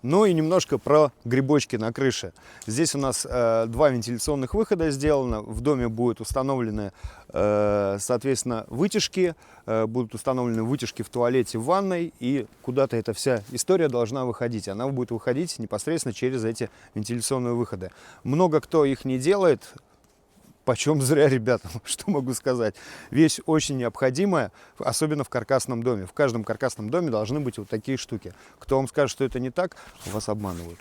Ну и немножко про грибочки на крыше. Здесь у нас два вентиляционных выхода сделано. В доме будут установлены, соответственно, вытяжки. Будут установлены вытяжки в туалете, в ванной. И куда-то эта вся история должна выходить. Она будет выходить непосредственно через эти вентиляционные выходы. Много кто их не делает. Почем зря, ребята, что могу сказать. Вещь очень необходимая, особенно в каркасном доме. В каждом каркасном доме должны быть вот такие штуки. Кто вам скажет, что это не так, вас обманывают.